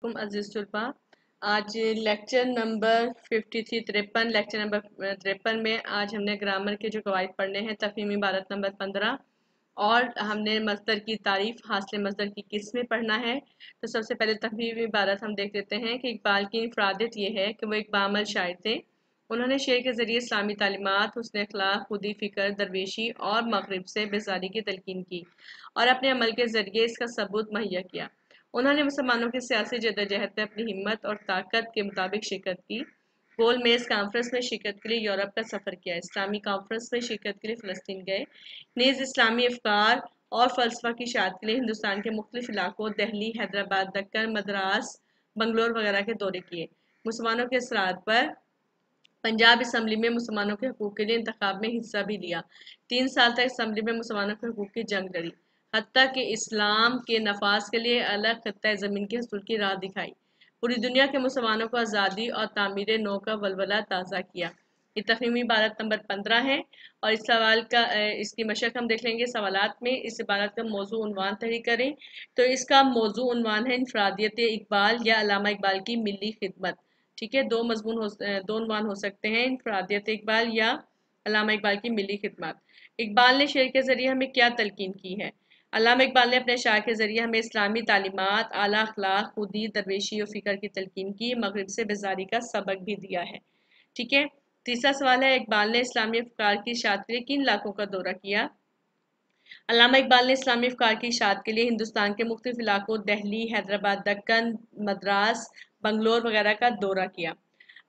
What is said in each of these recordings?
वालेकुम अजीज तुलबा। आज lecture number 53 lecture number 53 में आज हमने ग्रामर के जो कवायद पढ़ने हैं। तफहीम इबारत नंबर 15 और हमने मस्दर की तारीफ हासिल मस्दर की किस्में पढ़ना है। तो सबसे पहले तफहीम इबारत हम देख लेते हैं कि इकबाल की इनफरादियत ये है कि वो एक बामल शायर थे। उन्होंने शेर के ज़रिए इस्लामी तालीमात, हुस्न अखलाक, खुदी फ़िक्र, दरवेशी और मगरिब से बेज़ारी की तलकीन की और अपने अमल के ज़रिए इसका सबूत मुहैया किया। उन्होंने मुसलमानों की सियासी जद्दोजहद में अपनी हिम्मत और ताकत के मुताबिक शिरकत की। गोल मेज कॉन्फ्रेंस में शिरकत के लिए यूरोप का सफ़र किया। इस्लामी कॉन्फ्रेंस में शिरकत के लिए फ़लस्तीन गए। नीज़ इस्लामी अफकार और फ़लसफ़ा की इशाअत के लिए हिंदुस्तान के मुख्तलिफ इलाकों दिल्ली, हैदराबाद, दक्कन, मद्रास, बंगलोर वगैरह के दौरे किए। मुसलमानों के असरात पर पंजाब असम्बली में मुसलमानों के हकूक़ के लिए इंतखाब में हिस्सा भी लिया। 3 साल तक असम्बली में मुसलमानों के हकूक़ की जंग लड़ी, हत्ता कि इस्लाम के नफाज के लिए अलग खत्ता ज़मीन के हसूल की राह दिखाई। पूरी दुनिया के मुसलमानों को आज़ादी और तामीर नौ का वलवला ताज़ा किया। ये तफहीमी इबारत नंबर 15 है और इस सवाल का इसकी मशक हम देख लेंगे सवालात में। इस इबारत का मौजू उन्वान तहरीर करें। तो इसका मौजू उन्वान है इनफरादियत इकबाल या अल्लामा इकबाल की मिली खिदमत। ठीक है, दो उन्वान हो सकते हैं, इनफरादियत इकबाल या अल्लामा इकबाल की मिली खिदमत। इकबाल ने शेर के ज़रिए हमें क्या तलकीन की है? अल्लामा इकबाल ने अपने शायर के ज़रिए हमें इस्लामी तालीमात, आला अखलाक, खुदी, दरवेशी और फ़िक्र की तलकीन की, मगरिब से बेज़ारी का सबक भी दिया है। ठीक है, तीसरा सवाल है, इकबाल ने इस्लामी अफकार की इशाअत के लिए किन इलाकों का दौरा किया? अल्लामा इकबाल ने इस्लामी अफकार की इशाअत के लिए हिंदुस्तान के मुख्तलिफ इलाकों दिल्ली, हैदराबाद, दक्कन, मद्रास, बंगलोर वगैरह का दौरा किया।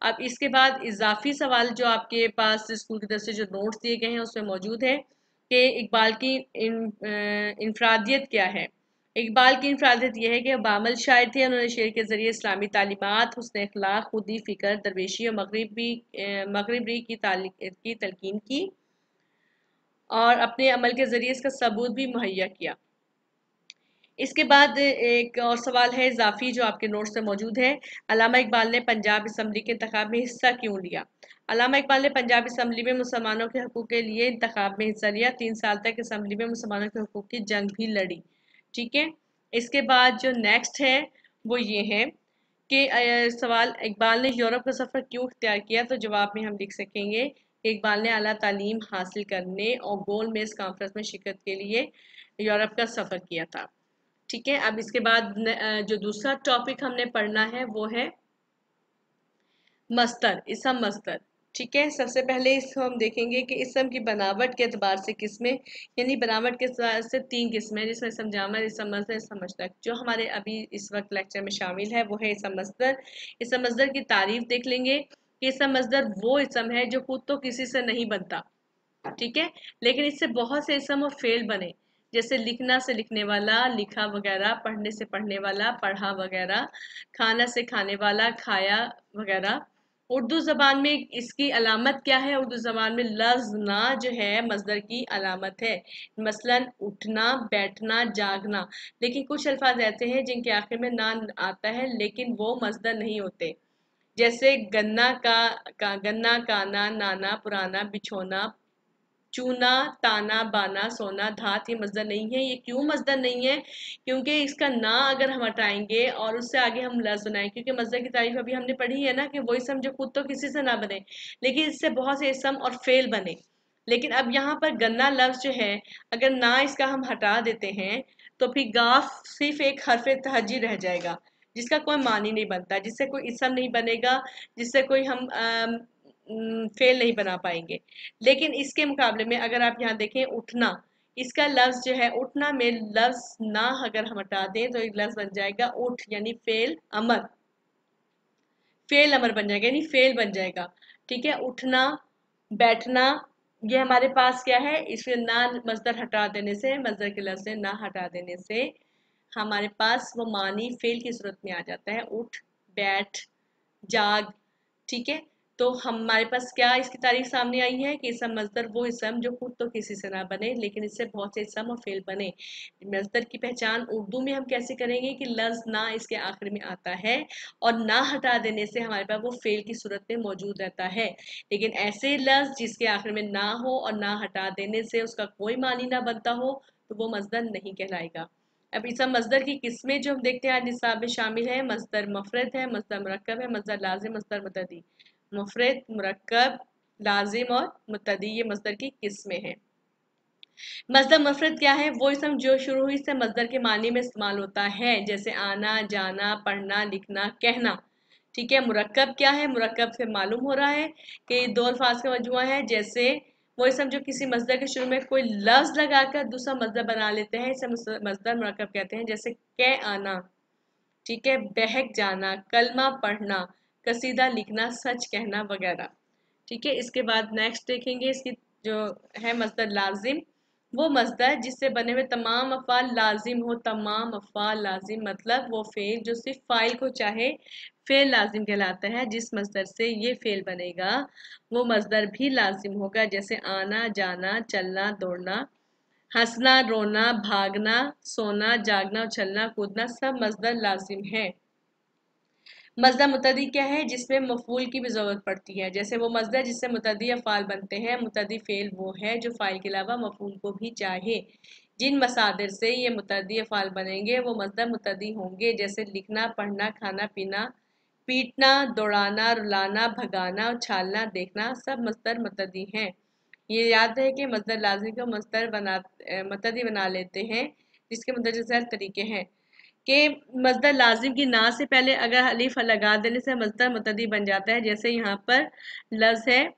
अब इसके बाद इजाफी सवाल जो आपके पास स्कूल की तरफ से जो नोट्स दिए गए हैं उसमें मौजूद है कि इकबाल की इनफरादियत क्या है। इकबाल की इनफरादियत यह है कि बामल शायर थे। उन्होंने शेर के ज़रिए इस्लामी तालीमात, हुस्न अखलाक, खुदी फ़िक्र, दरवेशी और मगरबी की तलकीन की और अपने अमल के ज़रिए इसका सबूत भी मुहैया किया। इसके बाद एक और सवाल है इजाफी जो आपके नोट्स में मौजूद है। अल्लामा इकबाल ने पंजाब असम्बली के इंतखाब में हिस्सा क्यों लिया? अल्लामा इकबाल ने पंजाब असम्बली में मुसलमानों के हकूक़ के लिए इंतखाब में हिस्सा लिया। 3 साल तक असम्बली में मुसलमानों के हकूक़ की जंग भी लड़ी। ठीक है, इसके बाद जो नेक्स्ट है वो ये है कि सवाल, इकबाल ने यूरोप का सफ़र क्यों इख्तियार किया? तो जवाब में हम लिख सकेंगे कि इकबाल ने आला तालीम हासिल करने और गोल मेज कॉन्फ्रेंस में शिरकत के लिए यूरोप का सफ़र किया था। ठीक है, अब इसके बाद जो दूसरा टॉपिक हमने पढ़ना है वो है मस्तर, इसम मस्तर। ठीक है, सबसे पहले इसको हम देखेंगे कि इसम की बनावट के एतबार से किस्में, यानी बनावट के एतबार से 3 किस्में हैं, जिसमें इसम जामद, इसम मस्दर, इसम मुश्तक। जो हमारे अभी इस वक्त लेक्चर में शामिल है वो है इसम मस्दर। इसम मस्दर की तारीफ देख लेंगे कि इसम मस्दर वो इसम है जो खुद तो किसी से नहीं बनता, ठीक है, लेकिन इससे बहुत से इसम और फेल बने, जैसे लिखना से लिखने वाला, लिखा वगैरह, पढ़ने से पढ़ने वाला, पढ़ा वगैरह, खाना से खाने वाला, खाया वगैरह। उर्दू ज़बान में इसकी अलामत क्या है? उर्दू ज़बान में लफ्ज़ ना जो है मस्दर की अलामत है। मसलन उठना, बैठना, जागना। लेकिन कुछ अल्फाज ऐसे हैं जिनके आखिर में ना आता है लेकिन वो मस्दर नहीं होते, जैसे गन्ना, काना, नाना, पुराना, बिछोना, चूना, ताना, बाना, सोना, धात। ये मज़दर नहीं है। ये क्यों मज़दर नहीं है? क्योंकि इसका ना अगर हम हटाएंगे और उससे आगे हम लफ्ज़ बनाएं, क्योंकि मज़दर की तारीफ अभी हमने पढ़ी है ना कि वो इसम जो खुद तो किसी से ना बने लेकिन इससे बहुत से इसम और फेल बने। लेकिन अब यहाँ पर गन्ना लफ्ज़ जो है, अगर ना इसका हम हटा देते हैं तो फिर गाफ सिर्फ एक हरफ तहजी रह जाएगा, जिसका कोई मानी नहीं बनता, जिससे कोई इसम नहीं बनेगा, जिससे कोई हम फेल नहीं बना पाएंगे। लेकिन इसके मुकाबले में अगर आप यहाँ देखें उठना, इसका लफ्ज़ जो है उठना में लफ्ज़ ना अगर हम हटा दें तो एक लफ्ज़ बन जाएगा उठ, यानी फेल अमर बन जाएगा, यानी फेल बन जाएगा। ठीक है, उठना, बैठना, ये हमारे पास क्या है, इसमें ना मजदर हटा देने से, मजदर के लफ्ज़ से ना हटा देने से हमारे पास वो मानी फेल की सूरत में आ जाता है, उठ, बैठ, जाग। ठीक है, तो हमारे पास क्या इसकी तारीफ सामने आई है कि इसम मजदर वो इसम जो खुद तो किसी से ना बने लेकिन इससे बहुत से इसम और फेल बने। मजदर की पहचान उर्दू में हम कैसे करेंगे कि लफ्ज ना इसके आखिर में आता है और ना हटा देने से हमारे पास वो फेल की सूरत में मौजूद रहता है। लेकिन ऐसे लफ्ज जिसके आखिर में ना हो और ना हटा देने से उसका कोई मानी ना बनता हो तो वो मजदर नहीं कहलाएगा। अब इस मस्दर की किस्में जो हम देखते हैं आज निसाब में शामिल है, मस्दर मुफरद है, मस्दर मुरक्कब है, मस्दर लाजिम, मस्दर मुतदी। मुफरद, मुरक्कब, लाजिम और मुतदी ये मस्दर की किस्में हैं। मस्दर मुफरद क्या है? वो इसम जो शुरू हुई से मस्दर के मानी में इस्तेमाल होता है, जैसे आना, जाना, पढ़ना, लिखना, कहना। ठीक है। मुरक्कब क्या है? मुरक्कब से मालूम हो रहा है कि दो अल्फाज का मजमुआ है, जैसे वो इसम जो किसी मस्दर के शुरू में कोई लफ्ज लगाकर दूसरा मस्दर बना लेते हैं, इसे मस्दर मुरक्कब कहते हैं, जैसे कै आना, ठीक है, बहक जाना, कलमा पढ़ना, कसीदा लिखना, सच कहना वगैरह। ठीक है। इसके बाद नेक्स्ट देखेंगे इसकी जो है मस्दर लाजिम। वो मस्दर जिससे बने हुए तमाम अफ़ाल लाजिम हो। तमाम अफ़ाल लाजिम मतलब वो फेल जो सिर्फ फाइल को चाहे, फेल लाजिम कहलाता है। जिस मस्दर से ये फेल बनेगा वो मस्दर भी लाजिम होगा, जैसे आना, जाना, चलना, दौड़ना, हंसना, रोना, भागना, सोना, जागना, उछलना, कूदना सब मस्दर लाजिम है। मस्दर मुतदी क्या है? जिसमें मफूल की भी ज़रूरत पड़ती है, जैसे वो मस्दर जिससे मुतदी अफ़ाल बनते हैं। मुतदी फ़ेल वो है जो फ़ाइल के अलावा मफूल को भी चाहे। जिन मसादिर से ये मुतदी अफ़ाल बनेंगे वो मस्दर मुतदी होंगे, जैसे लिखना, पढ़ना, खाना पीना, पीटना, दौड़ाना, रुलाना, भगाना, उछालना, देखना सब मस्दर मुतदी हैं। ये याद है कि मस्दर लाजिम को मुतदी बना लेते हैं, जिसके मुतअद्दिद तरीके हैं कि मस्दर लाजिम की ना से पहले अगर अलिफ लगा देने से मस्दर मुतदी बन जाता है, जैसे यहाँ पर लफ्ज है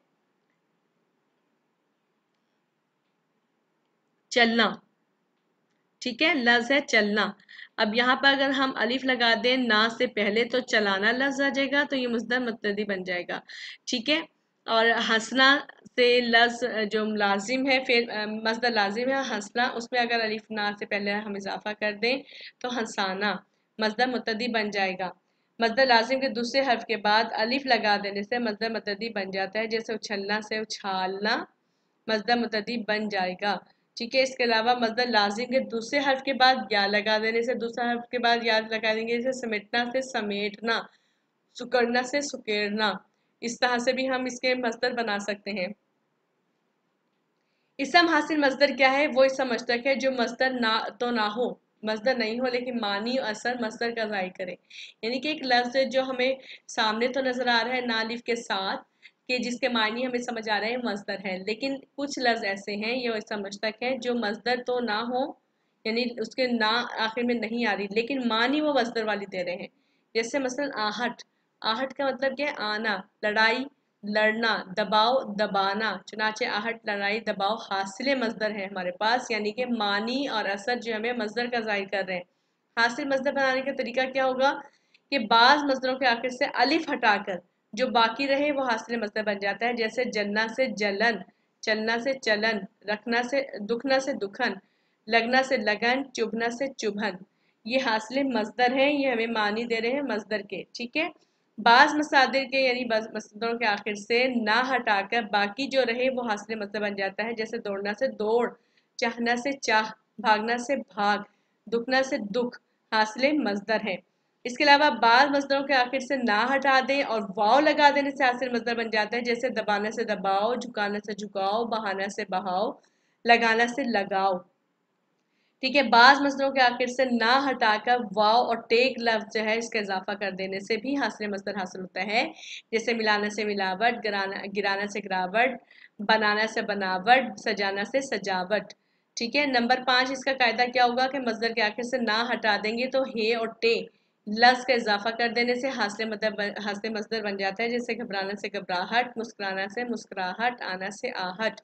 चलना। ठीक है, लफ्ज है चलना। अब यहाँ पर अगर हम अलिफ लगा दें ना से पहले तो चलाना लफ्ज आ जाएगा, तो ये मस्दर मुतदी बन जाएगा। ठीक है। और हंसना से लफ्ज जो लाजिम है, फिर मस्दर लाजिम है हंसना, उसमें अगर अलिफ ना से पहले हम इजाफा कर दें तो हंसाना मस्दर मुतदी बन जाएगा। मस्दर लाजिम के दूसरे हर्फ के बाद अलिफ लगा देने से मस्दर मुतदी बन जाता है, जैसे उछलना से उछालना मस्दर मुतदी बन जाएगा। ठीक है। इसके अलावा मस्दर लाजिम के दूसरे हर्फ के बाद या लगा देने से, दूसरा हर्फ के बाद या लगा देंगे, जैसे समेटना से समेटना, सुकड़ना से सुकेड़ना। इस तरह से भी हम इसके मस्दर बना सकते हैं। इसम हासिल मस्दर क्या है? वो इसम मश्तक है जो मस्दर ना तो ना हो, मस्दर नहीं हो लेकिन मानी और असर मस्दर का ज़ाहिर करे। यानी कि एक लफ्ज जो हमें सामने तो नजर आ रहा है ना अलिफ के साथ, कि जिसके मानी हमें समझ आ रहे हैं मस्दर है, लेकिन कुछ लफ्ज ऐसे हैं ये इसम मश्तक है जो मस्दर तो ना हो, यानी उसके ना आखिर में नहीं आ रही लेकिन मानी वो मस्दर वाली दे रहे हैं। जैसे मसलन आहट। आहट का मतलब क्या है? आना, लड़ाई, लड़ना, दबाव, दबाना। चुनाचे आहट, लड़ाई, दबाव हासिल मस्दर है हमारे पास, यानी कि मानी और असर जो हमें मस्दर का जाहिर कर रहे हैं। हासिल मस्दर बनाने का तरीका क्या होगा कि बाज मस्दरों के आखिर से अलिफ हटाकर जो बाकी रहे वो हासिल मस्दर बन जाता है, जैसे जलना से जलन, चलना से चलन, रखना से दुखना से दुखन, लगना से लगन, चुभना से चुभन। ये हासिल मस्दर हैं, ये हमें मानी दे रहे हैं मस्दर के। ठीक है। बाज मसादिर के यानी मसदरों के आखिर से ना हटाकर बाकी जो रहे वो हासिल मस्दर बन जाता है, जैसे दौड़ना से दौड़, चाहना से चाह, भागना से भाग, दुखना से दुख हासिल मस्दर है। इसके अलावा बाज मस्दरों के आखिर से ना हटा दें और वाव लगा देने से हासिल मस्दर बन जाता है, जैसे दबाना से दबाओ, झुकाना से झुकाओ, बहाना से बहाओ, लगाना से लगाओ। ठीक है। बाज मसलों के आखिर से ना हटाकर वाव और टेक लफ्ज जो है इसका इजाफा कर देने से भी हासिल मस्दर हासिल होता है, जैसे मिलाना से मिलावट, गिराना से गिरावट, बनाना से बनावट, सजाना से सजावट। ठीक है। नंबर 5 इसका कायदा क्या होगा कि मस्दर के आखिर से ना हटा देंगे तो हे और टे लफ्ज का इजाफा कर देने से हासिल मस्दर बन जाता है, जैसे घबराना से घबराहट, मुस्कुराना से मुस्कुराहट, आना से आहट।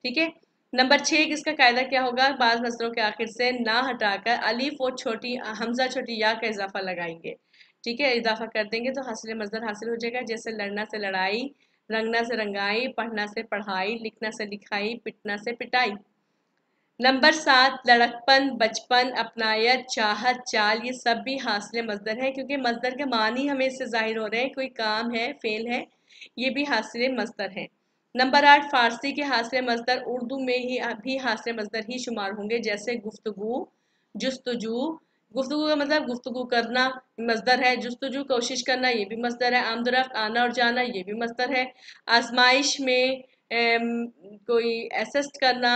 ठीक है। नंबर 6 इसका कायदा क्या होगा? बाज मसलों के आखिर से ना हटाकर अलिफ और छोटी हमजा छोटी या का इजाफा लगाएंगे। ठीक है। इजाफा कर देंगे तो हासिल मजदर हासिल हो जाएगा, जैसे लड़ना से लड़ाई, रंगना से रंगाई, पढ़ना से पढ़ाई, लिखना से लिखाई, पिटना से पिटाई। नंबर 7 लड़कपन, बचपन, अपनायत, चाहत, चाल ये सब भी हासिल मजदर है, क्योंकि मजदर के मानी हमें इससे जाहिर हो रहे हैं, कोई काम है, फेल है, ये भी हासिल मजदर है। नंबर 8 फारसी के हासिल मजदर उर्दू में ही भी हासिल मजदर ही शुमार होंगे, जैसे गुफ्तगू, जुस्तजू। गुफ्तगू का मतलब गुफ्तगू करना मजदर है, जुस्तजू कोशिश करना ये भी मजदर है, आमदरफ्त आना और जाना ये भी मजदर है। आजमाइश में कोई एसेस्ट करना,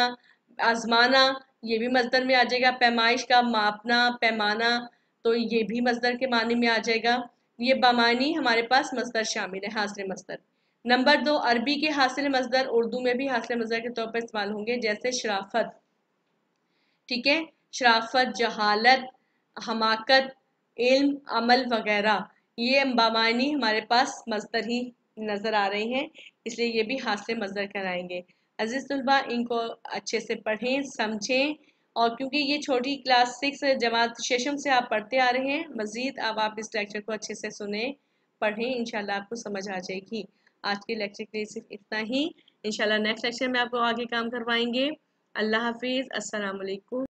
आजमाना ये भी मजदर में आ जाएगा। पैमाइश का मापना, पैमाना, तो ये भी मजदर के मानी में आ जाएगा। ये बमानी हमारे पास मजदर शामिल है, हासिल मजदर। नंबर 2, अरबी के हासिल मजदर उर्दू में भी हासिल मजदर के तौर पर इस्तेमाल होंगे, जैसे शराफत। ठीक है, शराफत, जहालत, हमाकत, इल्म, अमल वगैरह, ये बमानी हमारे पास मजदर ही नजर आ रहे हैं, इसलिए ये भी हासिल मजदर कहलाएंगे। अजीज तलबा, इनको अच्छे से पढ़ें, समझें, और क्योंकि ये छोटी क्लास 6 जमात शेषम से आप पढ़ते आ रहे हैं, मज़ीद अब आप इस लेक्चर को अच्छे से सुने, पढ़ें, इंशाल्लाह आपको समझ आ जाएगी। आज के लेक्चर के लिए सिर्फ इतना ही। इंशाल्लाह नेक्स्ट लेक्चर में आपको आगे काम करवाएंगे। अल्लाह हाफिज़, अस्सलाम वालेकुम।